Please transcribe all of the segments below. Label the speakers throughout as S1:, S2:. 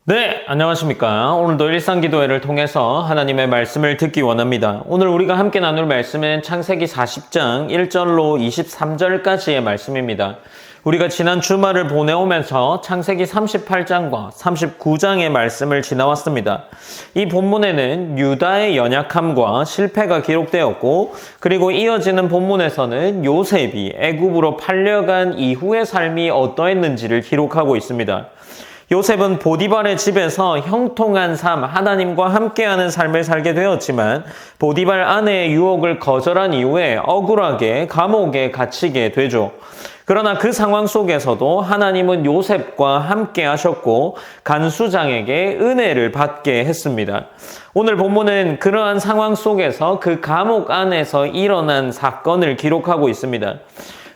S1: 네, 안녕하십니까. 오늘도 일상기도회를 통해서 하나님의 말씀을 듣기 원합니다. 오늘 우리가 함께 나눌 말씀은 창세기 40장 1절로 23절까지의 말씀입니다. 우리가 지난 주말을 보내오면서 창세기 38장과 39장의 말씀을 지나왔습니다. 이 본문에는 유다의 연약함과 실패가 기록되었고, 그리고 이어지는 본문에서는 요셉이 애굽으로 팔려간 이후의 삶이 어떠했는지를 기록하고 있습니다. 요셉은 보디발의 집에서 형통한 삶, 하나님과 함께하는 삶을 살게 되었지만 보디발 아내의 유혹을 거절한 이후에 억울하게 감옥에 갇히게 되죠. 그러나 그 상황 속에서도 하나님은 요셉과 함께 하셨고 간수장에게 은혜를 받게 했습니다. 오늘 본문은 그러한 상황 속에서 그 감옥 안에서 일어난 사건을 기록하고 있습니다.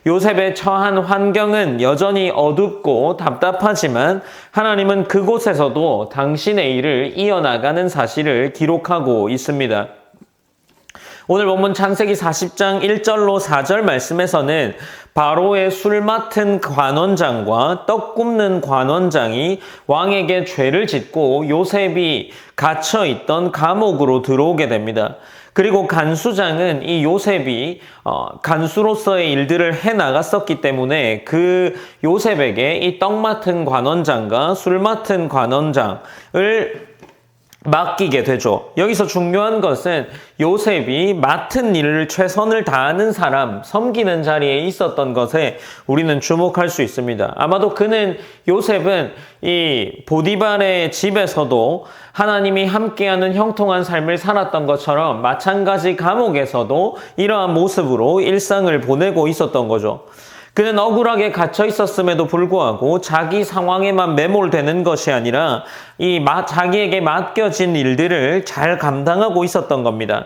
S1: 요셉의 처한 환경은 여전히 어둡고 답답하지만 하나님은 그곳에서도 당신의 일을 이어나가는 사실을 기록하고 있습니다. 오늘 본문 창세기 40장 1절로 4절 말씀에서는 바로의 술 맡은 관원장과 떡 굽는 관원장이 왕에게 죄를 짓고 요셉이 갇혀있던 감옥으로 들어오게 됩니다. 그리고 간수장은 이 요셉이 간수로서의 일들을 해나갔었기 때문에 그 요셉에게 이 떡 맡은 관원장과 술 맡은 관원장을 맡기게 되죠. 여기서 중요한 것은 요셉이 맡은 일을 최선을 다하는 사람, 섬기는 자리에 있었던 것에 우리는 주목할 수 있습니다. 아마도 요셉은 이 보디발의 집에서도 하나님이 함께하는 형통한 삶을 살았던 것처럼 마찬가지 감옥에서도 이러한 모습으로 일상을 보내고 있었던 거죠. 그는 억울하게 갇혀 있었음에도 불구하고 자기 상황에만 매몰되는 것이 아니라 자기에게 맡겨진 일들을 잘 감당하고 있었던 겁니다.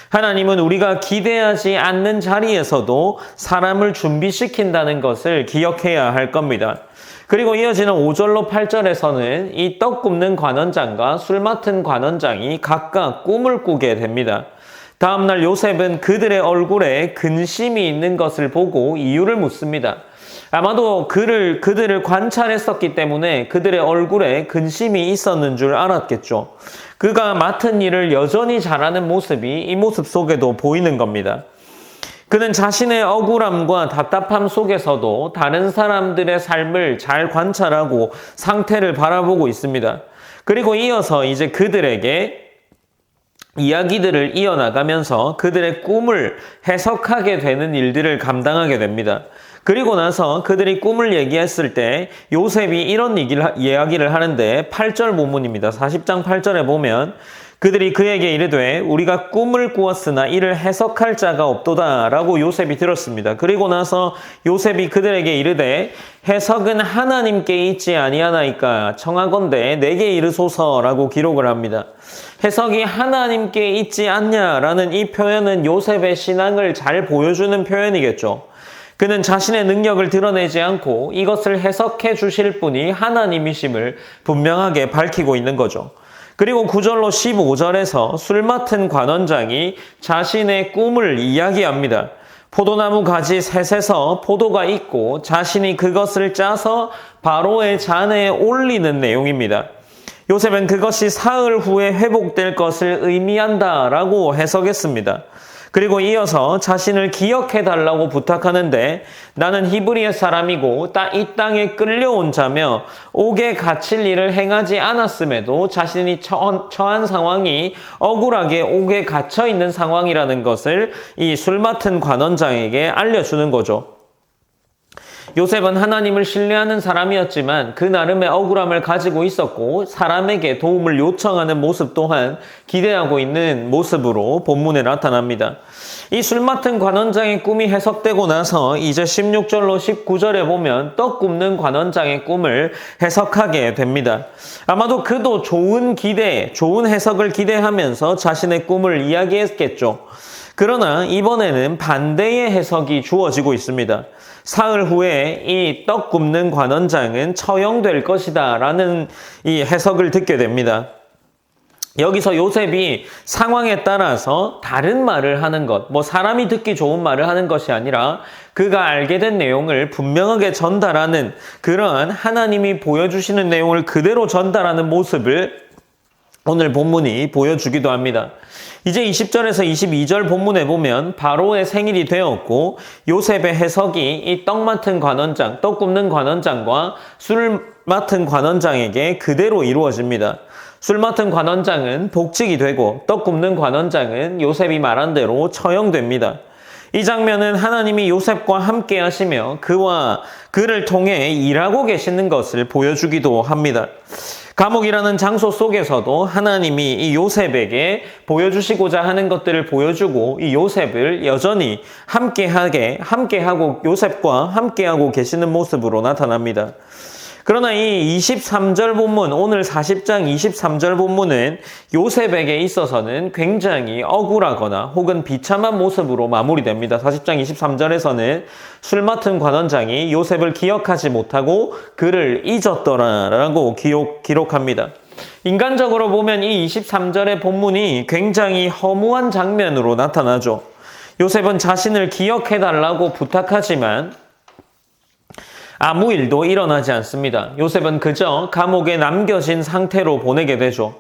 S1: 하나님은 우리가 기대하지 않는 자리에서도 사람을 준비시킨다는 것을 기억해야 할 겁니다. 그리고 이어지는 5절로 8절에서는 이 떡 굽는 관원장과 술 맡은 관원장이 각각 꿈을 꾸게 됩니다. 다음날 요셉은 그들의 얼굴에 근심이 있는 것을 보고 이유를 묻습니다. 아마도 그들을 관찰했었기 때문에 그들의 얼굴에 근심이 있었는 줄 알았겠죠. 그가 맡은 일을 여전히 잘하는 모습이 이 모습 속에도 보이는 겁니다. 그는 자신의 억울함과 답답함 속에서도 다른 사람들의 삶을 잘 관찰하고 상태를 바라보고 있습니다. 그리고 이어서 이제 그들에게 이야기들을 이어나가면서 그들의 꿈을 해석하게 되는 일들을 감당하게 됩니다. 그리고 나서 그들이 꿈을 얘기했을 때 요셉이 이런 이야기를 하는데 8절 본문입니다. 40장 8절에 보면 그들이 그에게 이르되 우리가 꿈을 꾸었으나 이를 해석할 자가 없도다 라고 요셉이 들었습니다. 그리고 나서 요셉이 그들에게 이르되 해석은 하나님께 있지 아니하나이까 청하건대 내게 이르소서라고 기록을 합니다. 해석이 하나님께 있지 않냐라는 이 표현은 요셉의 신앙을 잘 보여주는 표현이겠죠. 그는 자신의 능력을 드러내지 않고 이것을 해석해 주실 분이 하나님이심을 분명하게 밝히고 있는 거죠. 그리고 9절로 15절에서 술 맡은 관원장이 자신의 꿈을 이야기합니다. 포도나무 가지 셋에서 포도가 있고 자신이 그것을 짜서 바로의 잔에 올리는 내용입니다. 요셉은 그것이 사흘 후에 회복될 것을 의미한다라고 해석했습니다. 그리고 이어서 자신을 기억해달라고 부탁하는데 나는 히브리의 사람이고 이 땅에 끌려온 자며 옥에 갇힐 일을 행하지 않았음에도 자신이 처한 상황이 억울하게 옥에 갇혀있는 상황이라는 것을 이 술 맡은 관원장에게 알려주는 거죠. 요셉은 하나님을 신뢰하는 사람이었지만 그 나름의 억울함을 가지고 있었고 사람에게 도움을 요청하는 모습 또한 기대하고 있는 모습으로 본문에 나타납니다. 이 술 맡은 관원장의 꿈이 해석되고 나서 이제 16절로 19절에 보면 떡 굽는 관원장의 꿈을 해석하게 됩니다. 아마도 그도 좋은 해석을 기대하면서 자신의 꿈을 이야기했겠죠. 그러나 이번에는 반대의 해석이 주어지고 있습니다. 사흘 후에 이 떡 굽는 관원장은 처형될 것이다 라는 이 해석을 듣게 됩니다. 여기서 요셉이 상황에 따라서 다른 말을 하는 것, 뭐 사람이 듣기 좋은 말을 하는 것이 아니라 그가 알게 된 내용을 분명하게 전달하는 그러한 하나님이 보여주시는 내용을 그대로 전달하는 모습을 오늘 본문이 보여주기도 합니다. 이제 20절에서 22절 본문에 보면 바로의 생일이 되었고 요셉의 해석이 이 떡 맡은 관원장, 떡 굽는 관원장과 술 맡은 관원장에게 그대로 이루어집니다. 술 맡은 관원장은 복직이 되고 떡 굽는 관원장은 요셉이 말한 대로 처형됩니다. 이 장면은 하나님이 요셉과 함께 하시며 그와 그를 통해 일하고 계시는 것을 보여주기도 합니다. 감옥이라는 장소 속에서도 하나님이 이 요셉에게 보여주시고자 하는 것들을 보여주고 이 요셉을 여전히 함께하고 요셉과 함께하고 계시는 모습으로 나타납니다. 그러나 이 23절 본문, 오늘 40장 23절 본문은 요셉에게 있어서는 굉장히 억울하거나 혹은 비참한 모습으로 마무리됩니다. 40장 23절에서는 술 맡은 관원장이 요셉을 기억하지 못하고 그를 잊었더라라고 기록합니다. 인간적으로 보면 이 23절의 본문이 굉장히 허무한 장면으로 나타나죠. 요셉은 자신을 기억해달라고 부탁하지만 아무 일도 일어나지 않습니다. 요셉은 그저 감옥에 남겨진 상태로 보내게 되죠.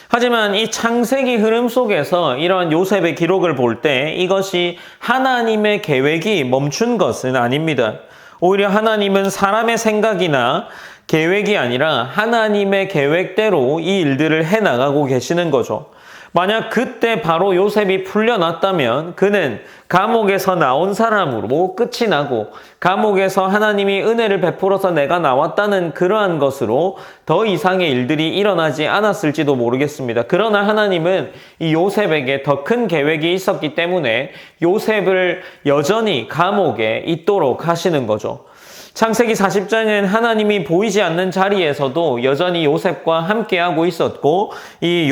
S1: 하지만 이 창세기 흐름 속에서 이러한 요셉의 기록을 볼 때 이것이 하나님의 계획이 멈춘 것은 아닙니다. 오히려 하나님은 사람의 생각이나 계획이 아니라 하나님의 계획대로 이 일들을 해나가고 계시는 거죠. 만약 그때 바로 요셉이 풀려났다면 그는 감옥에서 나온 사람으로 끝이 나고 감옥에서 하나님이 은혜를 베풀어서 내가 나왔다는 그러한 것으로 더 이상의 일들이 일어나지 않았을지도 모르겠습니다. 그러나 하나님은 이 요셉에게 더 큰 계획이 있었기 때문에 요셉을 여전히 감옥에 있도록 하시는 거죠. 창세기 40장은 하나님이 보이지 않는 자리에서도 여전히 요셉과 함께하고 있었고 이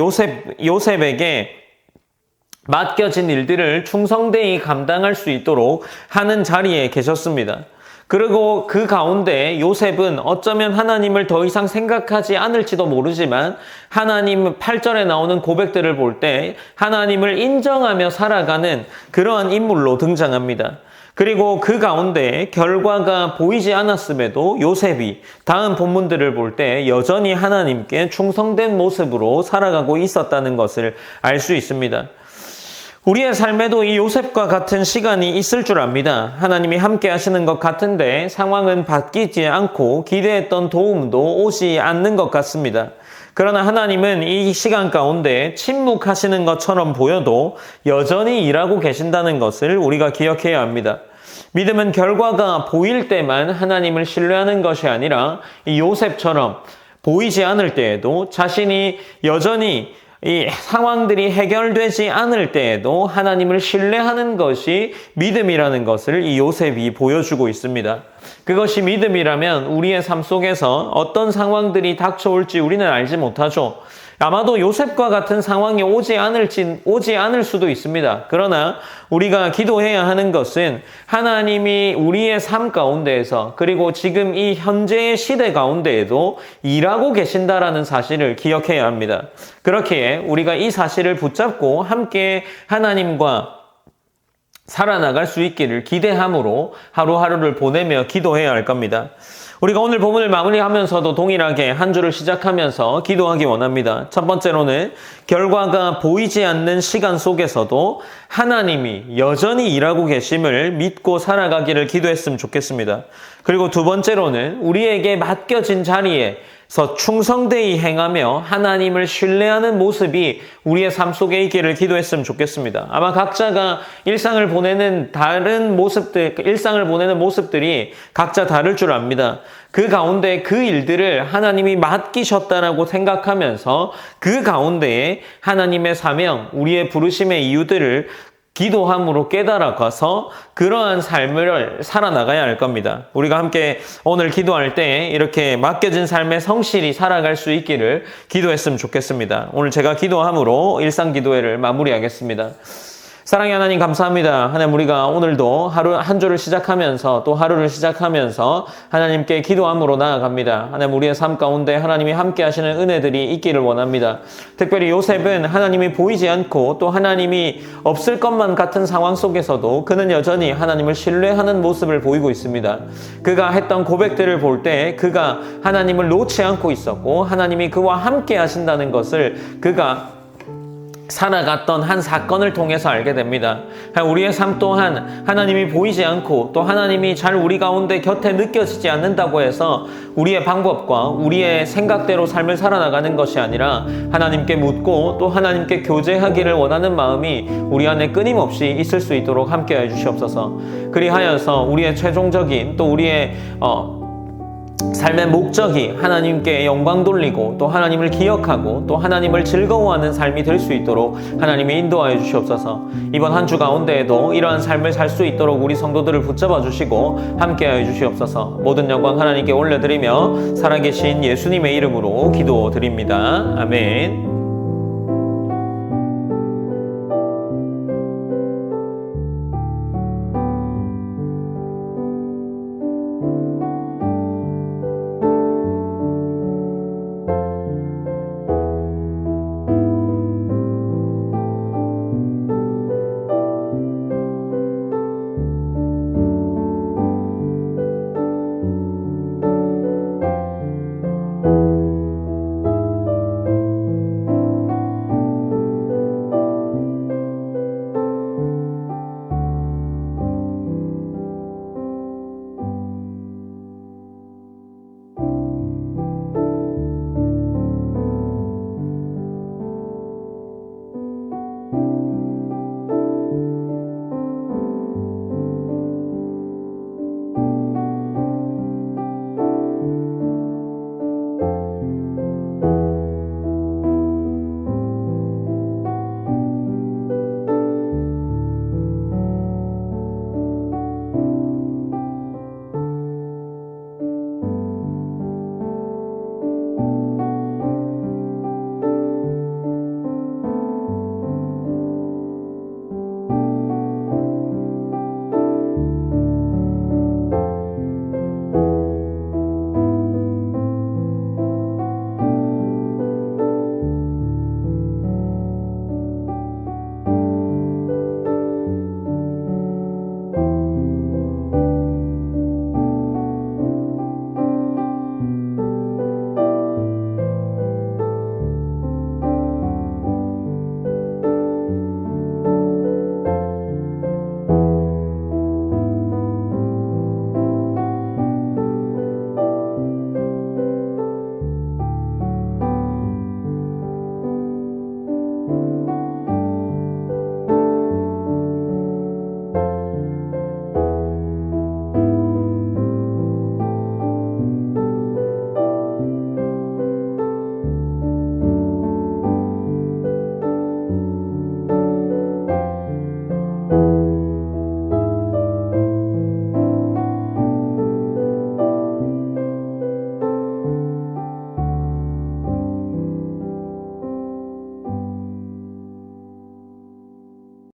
S1: 요셉에게 맡겨진 일들을 충성되이 감당할 수 있도록 하는 자리에 계셨습니다. 그리고 그 가운데 요셉은 어쩌면 하나님을 더 이상 생각하지 않을지도 모르지만 하나님 8절에 나오는 고백들을 볼 때 하나님을 인정하며 살아가는 그러한 인물로 등장합니다. 그리고 그 가운데 결과가 보이지 않았음에도 요셉이 다음 본문들을 볼 때 여전히 하나님께 충성된 모습으로 살아가고 있었다는 것을 알 수 있습니다. 우리의 삶에도 이 요셉과 같은 시간이 있을 줄 압니다. 하나님이 함께 하시는 것 같은데 상황은 바뀌지 않고 기대했던 도움도 오지 않는 것 같습니다. 그러나 하나님은 이 시간 가운데 침묵하시는 것처럼 보여도 여전히 일하고 계신다는 것을 우리가 기억해야 합니다. 믿음은 결과가 보일 때만 하나님을 신뢰하는 것이 아니라 이 요셉처럼 보이지 않을 때에도 자신이 여전히 이 상황들이 해결되지 않을 때에도 하나님을 신뢰하는 것이 믿음이라는 것을 이 요셉이 보여주고 있습니다. 그것이 믿음이라면 우리의 삶 속에서 어떤 상황들이 닥쳐올지 우리는 알지 못하죠. 아마도 요셉과 같은 상황이 오지 않을 수도 있습니다. 그러나 우리가 기도해야 하는 것은 하나님이 우리의 삶 가운데에서 그리고 지금 이 현재의 시대 가운데에도 일하고 계신다라는 사실을 기억해야 합니다. 그렇기에 우리가 이 사실을 붙잡고 함께 하나님과 살아나갈 수 있기를 기대함으로 하루하루를 보내며 기도해야 할 겁니다. 우리가 오늘 본문을 마무리하면서도 동일하게 한 주를 시작하면서 기도하기 원합니다. 첫 번째로는 결과가 보이지 않는 시간 속에서도 하나님이 여전히 일하고 계심을 믿고 살아가기를 기도했으면 좋겠습니다. 그리고 두 번째로는 우리에게 맡겨진 자리에서 충성되이 행하며 하나님을 신뢰하는 모습이 우리의 삶 속에 있기를 기도했으면 좋겠습니다. 아마 각자가 일상을 보내는 모습들이 각자 다를 줄 압니다. 그 가운데 그 일들을 하나님이 맡기셨다라고 생각하면서 그 가운데에 하나님의 사명, 우리의 부르심의 이유들을 기도함으로 깨달아가서 그러한 삶을 살아나가야 할 겁니다. 우리가 함께 오늘 기도할 때 이렇게 맡겨진 삶에 성실히 살아갈 수 있기를 기도했으면 좋겠습니다. 오늘 제가 기도함으로 일상기도회를 마무리하겠습니다. 사랑의 하나님 감사합니다. 하나님 우리가 오늘도 한 주를 시작하면서 또 하루를 시작하면서 하나님께 기도함으로 나아갑니다. 하나님 우리의 삶 가운데 하나님이 함께 하시는 은혜들이 있기를 원합니다. 특별히 요셉은 하나님이 보이지 않고 또 하나님이 없을 것만 같은 상황 속에서도 그는 여전히 하나님을 신뢰하는 모습을 보이고 있습니다. 그가 했던 고백들을 볼 때 그가 하나님을 놓지 않고 있었고 하나님이 그와 함께 하신다는 것을 그가 살아갔던 한 사건을 통해서 알게 됩니다. 우리의 삶 또한 하나님이 보이지 않고 또 하나님이 잘 우리 가운데 곁에 느껴지지 않는다고 해서 우리의 방법과 우리의 생각대로 삶을 살아나가는 것이 아니라 하나님께 묻고 또 하나님께 교제하기를 원하는 마음이 우리 안에 끊임없이 있을 수 있도록 함께해 주시옵소서. 그리하여서 우리의 최종적인 또 우리의 삶의 목적이 하나님께 영광 돌리고 또 하나님을 기억하고 또 하나님을 즐거워하는 삶이 될 수 있도록 하나님이 인도하여 주시옵소서. 이번 한 주 가운데에도 이러한 삶을 살 수 있도록 우리 성도들을 붙잡아 주시고 함께하여 주시옵소서. 모든 영광 하나님께 올려드리며 살아계신 예수님의 이름으로 기도드립니다. 아멘.